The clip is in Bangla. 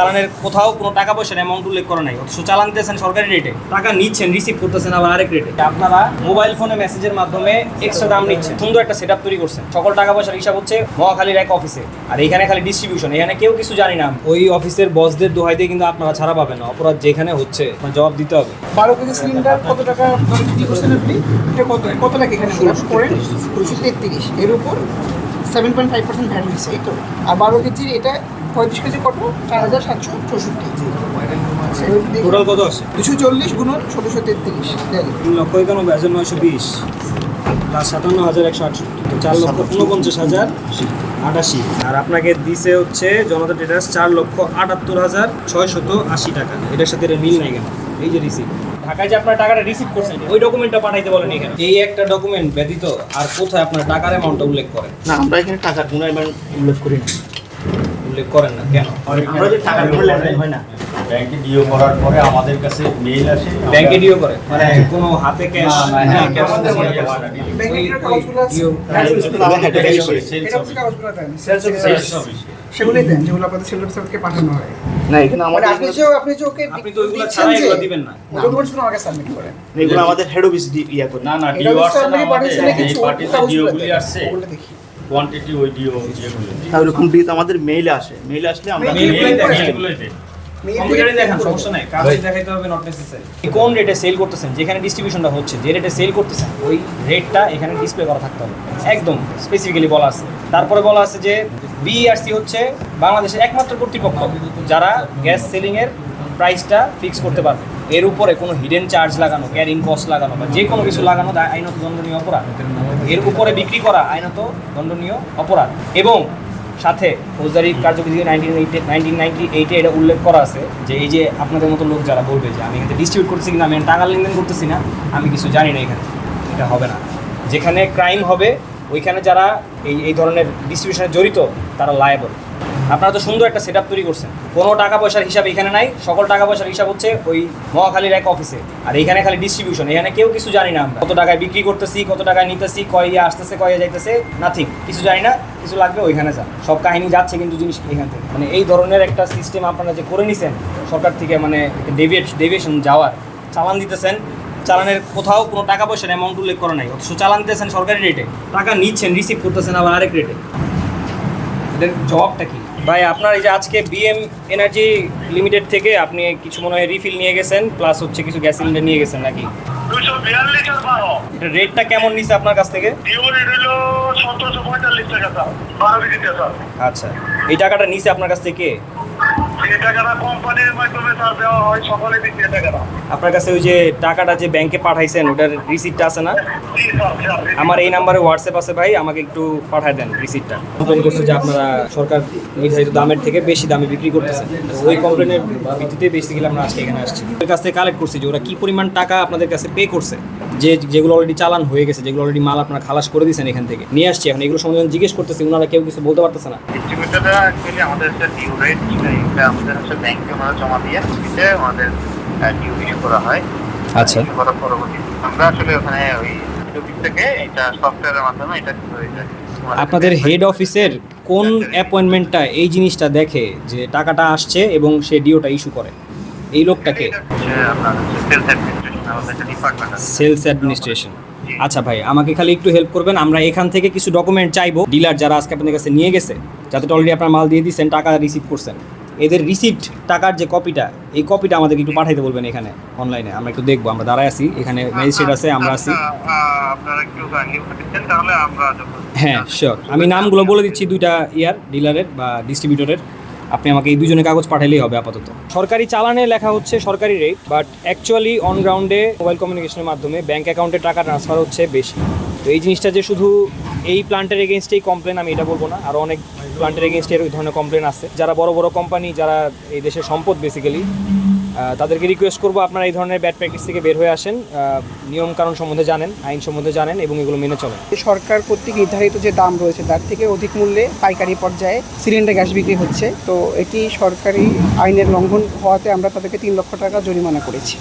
চালানের কোথাও কোনো টাকা পয়সার অ্যামাউন্ট উল্লেখ করা নাই, অথচ চালান দিতেছেন সরকারি রেটে, টাকা নিচ্ছেন রিসিভ করতেছেন আবার আরেক রেটে। আপনারা মোবাইল ফোনে মেসেজের মাধ্যমে এক্সট্রা দাম নিচ্ছেন, সুন্দর একটা সেটআপ তৈরি করছেন। সকল টাকা পয়সার হিসাব হচ্ছে মহাখালীর এক অফিসে, আর এখানে খালি ডিস্ট্রিবিউশন, এখানে কেউ কিছু জানি না। ওই অফিসের বসদের দোহাই দিয়ে কিন্তু আপনারা ছাড়া পাবেন না, অপরাধ যেখানে হচ্ছে জবাব দিতে হবে। 12 কেজি সিলিন্ডার কত টাকা বিক্রি করছেন আপনি? এটা কত টাকা এখানে করেন? 233, এর উপর 7.5% ভ্যাট হয়েছে, এই তো। আর 12 কেজির এটা 35 কেজি কত? 4764। টোটাল কত আছে? 240 গুণন 1633, 3,91,920 প্লাস 57,168, তো 4,49,088। আর আপনাকে দিছে হচ্ছে জনতা ট্রেডার্স 4,78,680 টাকা। এটার সাথে এটা মিল নাই কেন? এই যে রিসিপ্ট, ঢাকায় যে আপনার টাকাটা রিসিভ করছেন ওই ডকুমেন্টটা পাঠাইতে বলেন এখানে। এই একটা ডকুমেন্ট ব্যতীত আর কোথায় আপনার টাকার অ্যামাউন্টটা উল্লেখ করেন? না, আমরা এখানে টাকার কোনো অ্যামাউন্ট উল্লেখ করি না। উল্লেখ করেন না কেন? আমরা যে টাকার কোনো লেনদেন হয় না। ব্যাংকে ডিও করার পরে আমাদের কাছে মেইল আসে, ব্যাংকে ডিও করে মানে কোনো হাতে ক্যাশ? সেগুলোই দেন যেগুলো আপনাদের সেল অফিসকে পাঠানো হয়। না, এখানে আমাদের আপনি যে ওকে আপনি তো ওইগুলো ছাড়া এগুলো দিবেন না। ডকুমেন্টসগুলো আমাকে সাবমিট করেন। এগুলো আমাদের হেড অফিস ইয়া করে। না ডিও আসছে না, এই পার্টিতে ডিওগুলি আসছে, ওগুলো দেখি কোয়ান্টিটি ওই ডিও যেগুলো তাহলে ওরকম ডিও আমাদের মেইলে আসে, মেইলে আসলে আমরা মেইলগুলোই দেই। কম্পিউটারে দেখান, সমস্যা নাই, কাজ দেখাইতে হবে নট নেসেসারি। কোন রেটে সেল করতেছেন, যেখানে ডিস্ট্রিবিউশনটা হচ্ছে, যে রেটে সেল করতেছেন ওই রেটটা এখানে ডিসপ্লে করা থাকতে হবে, একদম স্পেসিফিক্যালি বলা আছে। তারপরে বলা আছে যে বিইআরসি হচ্ছে বাংলাদেশের একমাত্র কর্তৃপক্ষ যারা গ্যাস সেলিংয়ের প্রাইসটা ফিক্স করতে পারবে। এর উপরে কোনো হিডেন চার্জ লাগানো, ক্যারিং কস্ট লাগানো বা যে কোনো কিছু লাগানো আইনত দণ্ডনীয় অপরাধ। এর উপরে বিক্রি করা আইনত দণ্ডনীয় অপরাধ। এবং সাথে ফৌজদারি কার্যবিধি 1998 এটা উল্লেখ করা আছে যে এই যে আপনাদের মতো লোক যারা বলবে যে আমি এখানে ডিস্ট্রিবিউট করতেছি কিনা, আমি টাকা লেনদেন করতেছি না, আমি কিছু জানি না, এখানে এটা হবে না। যেখানে ক্রাইম হবে ওইখানে যারা এই ধরনের ডিস্ট্রিবিউশনে জড়িত তারা লায়াবল। আপনারা তো সুন্দর একটা সেটআপ তৈরি করছেন, কোনো টাকা পয়সার হিসাব এখানে নাই, সকল টাকা পয়সার হিসাব হচ্ছে ওই মহাখালীর এক অফিসে, আর এখানে খালি ডিস্ট্রিবিউশন, এখানে কেউ কিছু জানি না। আমরা কত টাকায় বিক্রি করতেছি, কত টাকায় নিতেছি, কয়ে আসতেছে, কয়ে যাইতেছে, নাথিং, কিছু জানি না। কিছু লাগবে ওইখানে যান, সব কাহিনী যাচ্ছে কিন্তু জিনিস এখান থেকে। মানে এই ধরনের একটা সিস্টেম আপনারা যে করে নিছেন সরকার থেকে, মানে ডেভিয়েশন যাওয়ার, চালান দিতেছেন, চালানের কোথাও কোনো টাকা পয়সার অ্যামাউন্ট উল্লেখ করা নাই, অথচ চালান দিতেছেন সরকারি রেটে, টাকা নিচ্ছেন রিসিভ করতেছেন আবার আরেক রেটে। এদের জবাবটা কি ভাই? আপনার এই যে আজকে বিএম এনার্জি লিমিটেড থেকে আপনি কিছু মনে হয় রিফিল নিয়ে গেছেন, প্লাস হচ্ছে কিছু গ্যাস সিলিন্ডার নিয়ে গেছেন নাকি? 242 এটা রেটটা কেমন নিছে আপনার কাছ থেকে? ডিও রেট হলো 1745 টাকা স্যার, 12 কেজিতে স্যার। আচ্ছা, এই টাকাটা নিছে আপনার কাছ থেকে কে? এই টাকাটা কোম্পানির মাধ্যমে স্যার দেওয়া হয়, সকলে দিচ্ছে টাকাটা। আপনার কাছে ওই যে টাকাটা যে ব্যাংকে পাঠাইছেন ওটার রিসিপ্টটা আছে না? জি স্যার, স্যার। আমার এই নাম্বারে হোয়াটসঅ্যাপ আছে ভাই, আমাকে একটু পাঠায় দেন রিসিপ্টটা। কমপ্লেন করছে যে আপনারা সরকার নির্ধারিত দামের থেকে বেশি দামে বিক্রি করতেছেন, তো ওই কমপ্লেনের ভিত্তিতে বেসিক্যালি আমরা আজকে এখানে আসছি। ওদের কাছ থেকে কালেক্ট করছি যে ওরা কী পরিমাণ টাকা আপনাদের কাছে পে করছে, যেগুলো অলরেডি চালান হয়ে গেছে, যেগুলো অলরেডি মাল আপনারা খালাস করে দিয়েছেন এখান থেকে নিয়ে আসছি। এখন এগুলো সম্বন্ধে জিজ্ঞেস করতেছি, ওনারা কেউ কিছু বলতে পারতেছে না। ডিস্ট্রিবিউটররা অ্যাকচুয়ালি আমাদের একটা ডিউ রেট, এটা আমাদের হচ্ছে ব্যাংকে ওনারা জমা দিয়ে এটা আমাদের ডিউ ইস্যু করা হয়। আচ্ছা, ইস্যু করার পরবর্তী আমরা আসলে ওখানে ওই অফিস থেকে এটা সফটওয়্যারের মাধ্যমে এটা হয়ে যায়। আপনাদের হেড অফিসের কোন অ্যাপয়েন্টমেন্টটা এই জিনিসটা দেখে যে টাকাটা আসছে এবং সে ডিওটা ইস্যু করে? এই লোকটাকে আপনার সেলস অ্যাডমিনিস্ট্রেশন, আমাদের একটা ডিপার্টমেন্ট আছে, সেলস অ্যাডমিনিস্ট্রেশন। আচ্ছা ভাই, আমাকে খালি একটু হেল্প করবেন, আমরা এখান থেকে কিছু ডকুমেন্ট চাইবো, ডিলার যারা আজকে আপনাদের কাছে নিয়ে গেছে, যাতে অলরেডি আপনার মাল দিয়ে দিচ্ছেন, টাকা রিসিভ করছেন, এদের রিসিপ্ট টাকার যে কপিটা, এই কপিটা আমাদেরকে একটু পাঠাইতে বলবেন এখানে অনলাইনে, আমরা একটু দেখবো। আমরা দাঁড়ায় আছি এখানে, ম্যাজিস্ট্রেট আছে, আমরা আছি। আপনারা একটু কাইন্ডলি পাঠাচ্ছেন তাহলে আমরা হ্যাঁ শিওর, আমি নামগুলো বলে দিচ্ছি দুইটা ডিলারের বা ডিস্ট্রিবিউটরের, আপনি আমাকে এই দুজনে কাগজ পাঠাইলেই হবে আপাতত। সরকারি চালানে লেখা হচ্ছে সরকারি রেট, বাট অ্যাকচুয়ালি অন গ্রাউন্ডে মোবাইল কমিউনিকেশনের মাধ্যমে ব্যাঙ্ক অ্যাকাউন্টে টাকা ট্রান্সফার হচ্ছে বেশি। তো এই জিনিসটা যে শুধু এই প্ল্যান্টের এগেনস্টেই কমপ্লেন, আমি এটা বলবো না, আরও অনেক প্ল্যান্টের এগেনস্টে ওই ধরনের কমপ্লেন আছে। যারা বড় বড় কোম্পানি, যারা এই দেশের সম্পদ বেসিক্যালি, তাদেরকে রিকোয়েস্ট করবো আপনারা এই ধরনের ব্যাড প্র্যাকটিস থেকে বের হয়ে আসেন, নিয়ম কানুন সম্বন্ধে জানেন, আইন সম্বন্ধে জানেন এবং এগুলো মেনে চলেন। সরকার কর্তৃক নির্ধারিত যে দাম রয়েছে তার থেকে অধিক মূল্যে পাইকারি পর্যায়ে সিলিন্ডার গ্যাস বিক্রি হচ্ছে। তো এটি সরকারি আইনের লঙ্ঘন হওয়াতে আমরা তাদেরকে 3 লক্ষ টাকা জরিমানা করেছি।